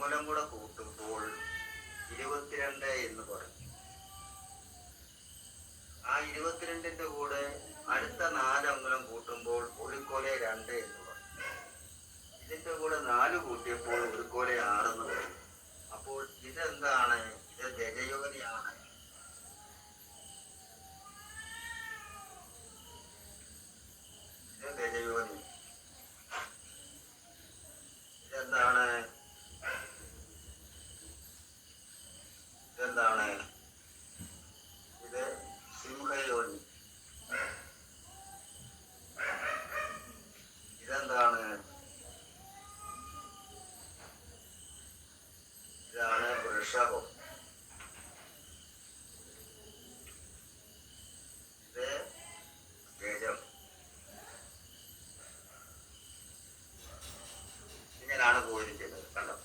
അംഗുലം കൂടെ കൂട്ടുമ്പോൾ 22 എന്ന് പറയും. ആ 22ന്റെ കൂടെ അടുത്ത 4 അംഗുലം കൂട്ടുമ്പോൾ 1/2 എന്ന് പറയും. ഇതിന്റെ കൂടെ 4 കൂട്ടിയപ്പോൾ 1/6 എന്ന് പറയും. അപ്പോൾ ഇതെന്താണ്? ഇത് ഗജയോനിയാണ്. ഇത് ഗജയോനി. ഇതെന്താണ്? ഇതെന്താണ്? ഇത് സിംഹയോനി. ഇതെന്താണ്? ഇതാണ് വൃഷഭം. ഇത് ഗജം. ഇങ്ങനെയാണ് പോയിരിക്കുന്നത്. കണ്ടോ?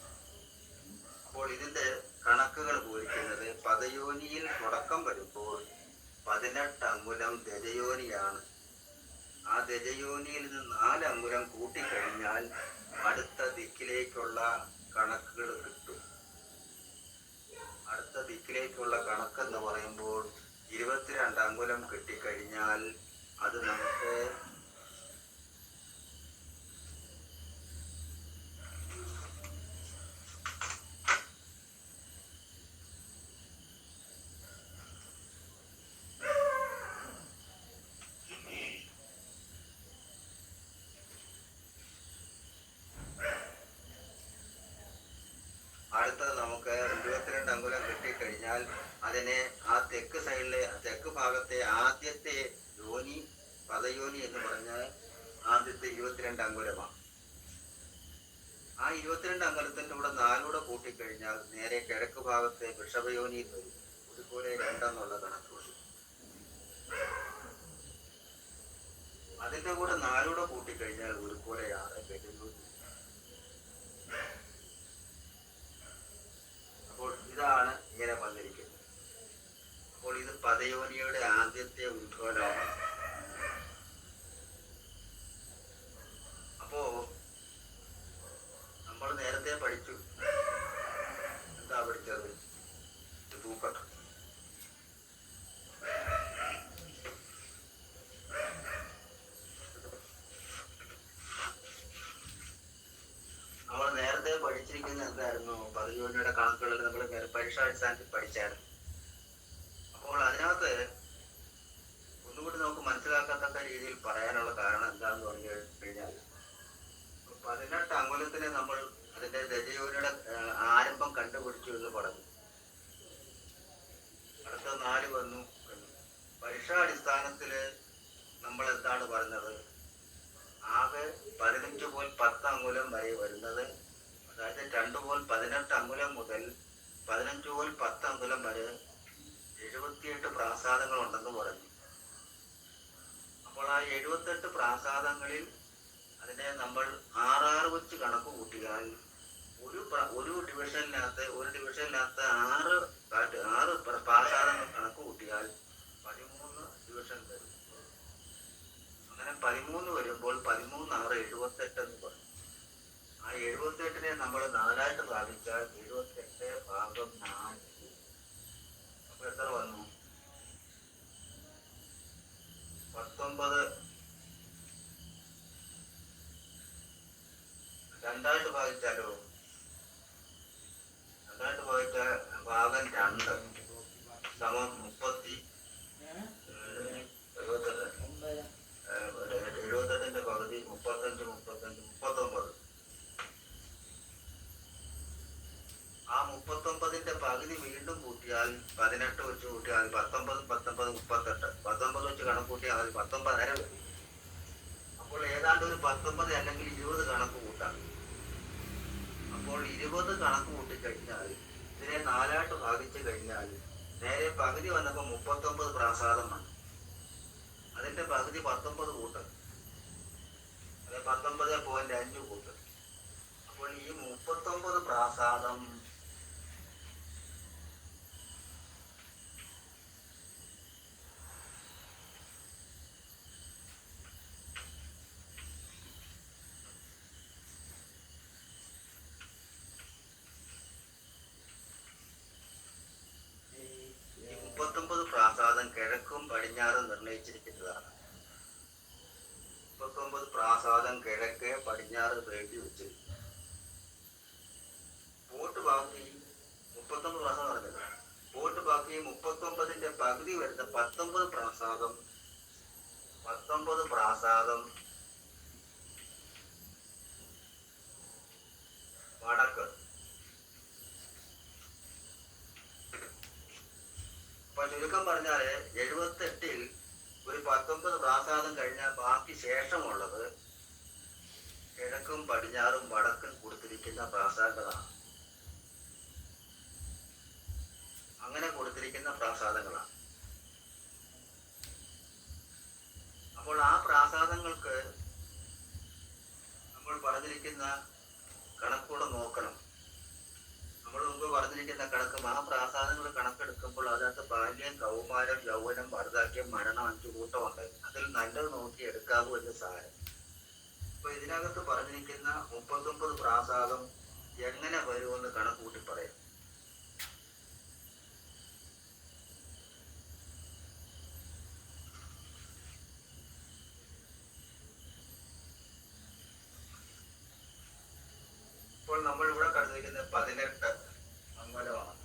അപ്പോൾ ഇതിന്റെ കണക്കുകൾ പോയിരിക്കുന്നത് പദയോനിയിൽ തുടക്കം വരുമ്പോൾ 18 അംഗുലം ദജയോനിയാണ്. ആ ദജയോനിയിൽ നിന്ന് 4 അംഗുലം കൂട്ടിക്കഴിഞ്ഞാൽ അടുത്ത ദിക്കിലേക്കുള്ള കണക്കുകൾ കിട്ടും. അടുത്ത ദിക്കിലേക്കുള്ള കണക്കെന്ന് പറയുമ്പോൾ 22 അംഗുലം കിട്ടിക്കഴിഞ്ഞാൽ അത് നമുക്ക് അടുത്തത് നമുക്ക് 22 അംഗുലം കിട്ടിക്കഴിഞ്ഞാൽ അതിനെ ആ തെക്ക് സൈഡിലെ തെക്ക് ഭാഗത്തെ ആദ്യത്തെ യോനി പദയോനി എന്ന് പറഞ്ഞാൽ ആദ്യത്തെ 22 അംഗുലമാണ്. ആ 22 അംഗുലത്തിൻ്റെ കൂടെ 4 കൂട്ടിക്കഴിഞ്ഞാൽ നേരെ കിഴക്ക് ഭാഗത്തെ വൃഷഭയോനിയിൽ വരും. 1/2 എന്നുള്ള കണക്ക് വരും. അതിൻ്റെ കൂടെ 4 കൂട്ടിക്കഴിഞ്ഞാൽ 1/6 ഗജയോനി. അപ്പോൾ ഇതാണ് ഇങ്ങനെ വന്നിരിക്കുന്നത്. അപ്പോൾ ഇത് പദയോനിയുടെ ആദ്യത്തെ ഉത്ഭവമാണ്. അപ്പോ നമ്മൾ നേരത്തെ പഠിച്ചു. എന്താ പഠിച്ചത്? തൂക്കം. നമ്മൾ നേരത്തെ പഠിച്ചിരിക്കുന്ന എന്തായിരുന്നു? പദയോനിയുടെ കണക്കുകളിൽ നമ്മൾ പരീക്ഷാടിസ്ഥാനത്തിൽ പഠിച്ചായിരുന്നു. അപ്പോൾ അതിനകത്ത് ഒന്നുകൂടി നമുക്ക് മനസ്സിലാക്കത്തക്ക രീതിയിൽ പറയാനുള്ള കാരണം എന്താണെന്ന് പറഞ്ഞു കഴിഞ്ഞാൽ 18 അംഗുലത്തിന് നമ്മൾ അതിന്റെ ദജയോനിയുടെ ആരംഭം കണ്ടുപിടിച്ചു എന്ന് പറഞ്ഞു. അടുത്ത 4 വന്നു. പരീക്ഷാടിസ്ഥാനത്തില് നമ്മൾ എന്താണ് പറഞ്ഞത്? ആകെ 15 പോൽ 10 അംഗുലം വരെ വരുന്നത്, അതായത് 2 പോൽ 18 അംഗുലം മുതൽ 15 പോൽ 10 അംഗുലം വരെ 78 പ്രാസാദങ്ങൾ ഉണ്ടെന്ന് പറഞ്ഞു. അപ്പോൾ ആ 78 പ്രാസാദങ്ങളിൽ അതിനെ നമ്മൾ 6 വെച്ച് കണക്ക് കൂട്ടിയാൽ ഒരു ഡിവിഷനിനകത്ത് 6 പ്രാസാദങ്ങൾ കണക്ക് കൂട്ടിയാൽ 13 ഡിവിഷൻ വരും. അങ്ങനെ 13 വരുമ്പോൾ 13 6 78 എന്ന് പറയും. ആ 78നെ നമ്മൾ 4 ഭാഗിച്ചാൽ 78 ഭാഗം 4. അപ്പൊ എത്ര വന്നു? 19. 2 ഭാഗിച്ചാലോ? 2 ഭാഗിച്ചാൽ ഭാഗം 2 സമം 78ന്റെ പകുതി 35 39. ആ 39ന്റെ പകുതി വീണ്ടും കൂട്ടിയാൽ 18 വെച്ച് കൂട്ടിയാൽ 19 19 38. 19 വെച്ച് കണക്ക് കൂട്ടിയാൽ 19 വരും. അപ്പോൾ ഏതാണ്ട് ഒരു 19 അല്ലെങ്കിൽ 20 കണക്ക് കൂട്ടാം. അപ്പോൾ 20 കണക്ക് കൂട്ടിക്കഴിഞ്ഞാൽ ഇതിനെ 4 ഭാഗിച്ചു കഴിഞ്ഞാൽ നേരെ പകുതി വന്നപ്പോൾ 39 പ്രാസാദം വന്നു. അതിന്റെ പകുതി 19 കൂട്ടും. അതെ, 19.5 കൂട്ടും. അപ്പോൾ ഈ 39 പ്രാസാദം പ്രാസാദം കിഴക്കും പടിഞ്ഞാറും നിർണയിച്ചിരിക്കുന്നതാണ്. 39 പ്രാസാദം കിഴക്ക് പടിഞ്ഞാറ് വേണ്ടി വെച്ചിരിക്കുന്നു. പോട്ട് ബാക്കി 39 പ്രാസാദം നടക്കുന്നത്. പോട്ട് ബാക്കി 39ന്റെ പകുതി വരുന്ന 19 പ്രാസാദം വടക്ക്. അപ്പൊ ചുരുക്കം പറഞ്ഞാല് 78ൽ ഒരു 19 പ്രാസാദം കഴിഞ്ഞാൽ ബാക്കി ശേഷമുള്ളത് കിഴക്കും പടിഞ്ഞാറും വടക്കും കൊടുത്തിരിക്കുന്ന പ്രാസാദങ്ങളാണ്. അങ്ങനെ കൊടുത്തിരിക്കുന്ന പ്രാസാദങ്ങളാണ്. അപ്പോൾ ആ പ്രാസാദങ്ങൾക്ക് നമ്മൾ പറഞ്ഞിരിക്കുന്ന കണക്കൂടെ നോക്കണം. നമ്മൾ മുമ്പ് പറഞ്ഞിരിക്കുന്ന കണക്കും ആ പ്രാസാദങ്ങൾ കണക്കെടുക്കുമ്പോൾ അതിനകത്ത് ബാല്യം, കൗമാരം, യൗവനം, വാർദ്ധക്യം, മരണം 5 കൂട്ടമുണ്ട്. അതിൽ നല്ലത് നോക്കി എടുക്കാവൂ എന്ന് സാരം. അപ്പൊ ഇതിനകത്ത് പറഞ്ഞിരിക്കുന്ന 39 പ്രാസാദം എങ്ങനെ വരുമെന്ന് കണക്കൂട്ടി പറയാം. ഇപ്പോൾ നമ്മൾ ഇവിടെ കണ്ടിരിക്കുന്നത് 18 അങ്കുലമാണ്.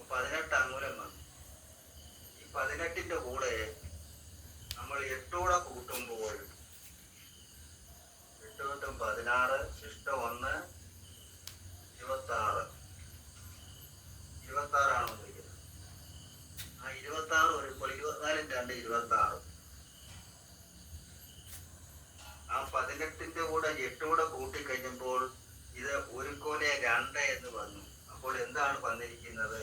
18 അങ്കുലം വന്നു. ഈ 18ന്റെ കൂടെ നമ്മൾ 8 കൂട്ടുമ്പോൾ 8 × 16 ശിഷ്ടം 1 26. 26 ആണ് വന്നിരിക്കുന്നത്. ആ 26 വരുമ്പോൾ 24 × 2 26. ആ 18ന്റെ കൂടെ 8 കൂട്ടിക്കഴിഞ്ഞപ്പോൾ ഇത് 1/2 എന്ന് വന്നു. അപ്പോൾ എന്താണ് വന്നിരിക്കുന്നത്?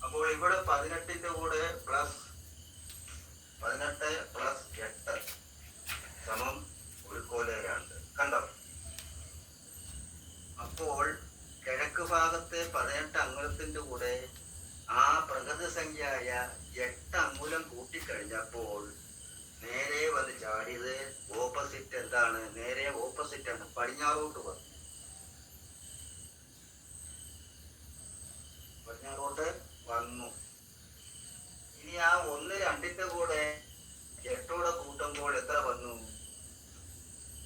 അപ്പോൾ ഇവിടെ 18ന്റെ കൂടെ പ്ലസ് 18 + 8 സമം 1/2. കണ്ടോ? അപ്പോൾ കിഴക്ക് ഭാഗത്തെ 18 അങ്കുലത്തിന്റെ കൂടെ ആ പ്രകൃതി സംഖ്യയായ 8 അങ്കുലം കൂട്ടിക്കഴിഞ്ഞപ്പോൾ നേരെ വന്ന് ചാടിയത് ഓപ്പോസിറ്റ് എന്താണ്? നേരെ ഓപ്പോസിറ്റ് ആണ്, പടിഞ്ഞാറോട്ട് വന്നു. പടിഞ്ഞാറോട്ട് വന്നു. ഇനി ആ 1 2ന്റെ കൂടെ 8 കൂട്ടുമ്പോൾ എത്ര വന്നു?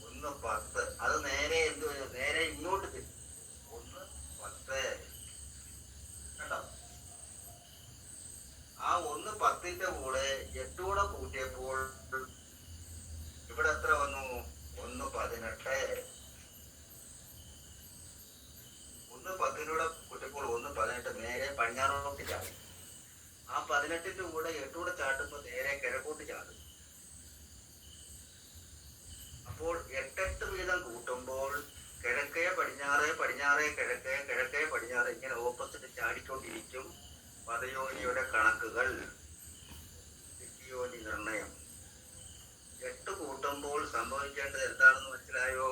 1 10. അത് നേരെ എന്ത് വരും? നേരെ ഇങ്ങോട്ട് തിരിച്ചു. 1 10. കണ്ടോ? ആ 1 10ന്റെ കൂടെ 8 കൂട്ടിയപ്പോൾ ഇവിടെ എത്ര വന്നു? 1 18. 1 10 കൂട്ടിയപ്പോൾ 1 18 നേരെ പടിഞ്ഞാറോട്ട് ചാടി. ആ 18ന്റെ കൂടെ 8 ചാട്ടുമ്പോൾ നേരെ കിഴക്കോട്ട് ചാടും. അപ്പോൾ 8 വീതം കൂട്ടുമ്പോൾ കിഴക്കേ പടിഞ്ഞാറ്, പടിഞ്ഞാറേ കിഴക്കേ, കിഴക്കേ പടിഞ്ഞാറ്, ഇങ്ങനെ ഓപ്പോസിറ്റ് ചാടിക്കൊണ്ടിരിക്കും. പദയോനിയുടെ കണക്കുകൾ, ദിക്യോനി നിർണയം. 8 കൂട്ടുമ്പോൾ സംഭവിക്കേണ്ടത് എന്താണെന്ന് മനസ്സിലായോ?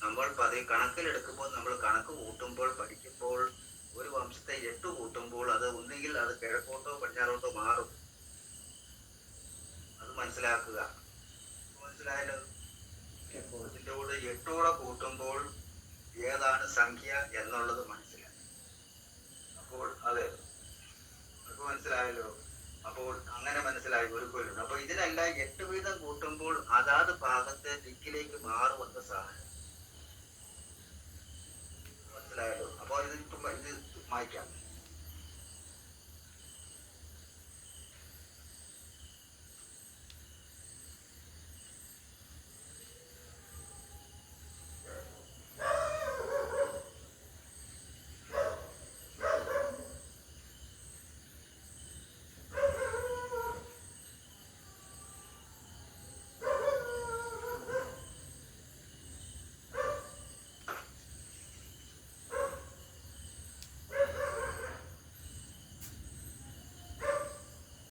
നമ്മൾ കണക്കിലെടുക്കുമ്പോൾ, നമ്മൾ കണക്ക് കൂട്ടുമ്പോൾ, പഠിക്കുമ്പോൾ ഒരു വംശത്തെ 8 കൂട്ടുമ്പോൾ അത് ഒന്നുകിൽ അത് കിഴക്കോട്ടോ പടിഞ്ഞാറോട്ടോ മാറും. അത് മനസ്സിലാക്കുക. മനസ്സിലായല്ലോ? ഇതിന്റെ കൂടെ 8 കൂട്ടുമ്പോൾ ഏതാണ് സംഖ്യ എന്നുള്ളത് മനസ്സിലായി. അപ്പോൾ അതെ, അത് മനസ്സിലായല്ലോ. അപ്പോൾ അങ്ങനെ മനസ്സിലായി ഒരു കൊല്ലുണ്ട്. അപ്പൊ ഇതിനെല്ലാം 8 വീതം കൂട്ടുമ്പോൾ അതാത് ഭാഗത്തെ ദിക്കിലേക്ക് മാറുമെന്ന സാധനം മനസ്സിലായല്ലോ. അപ്പോൾ ഇത് മായ്ക്കാം.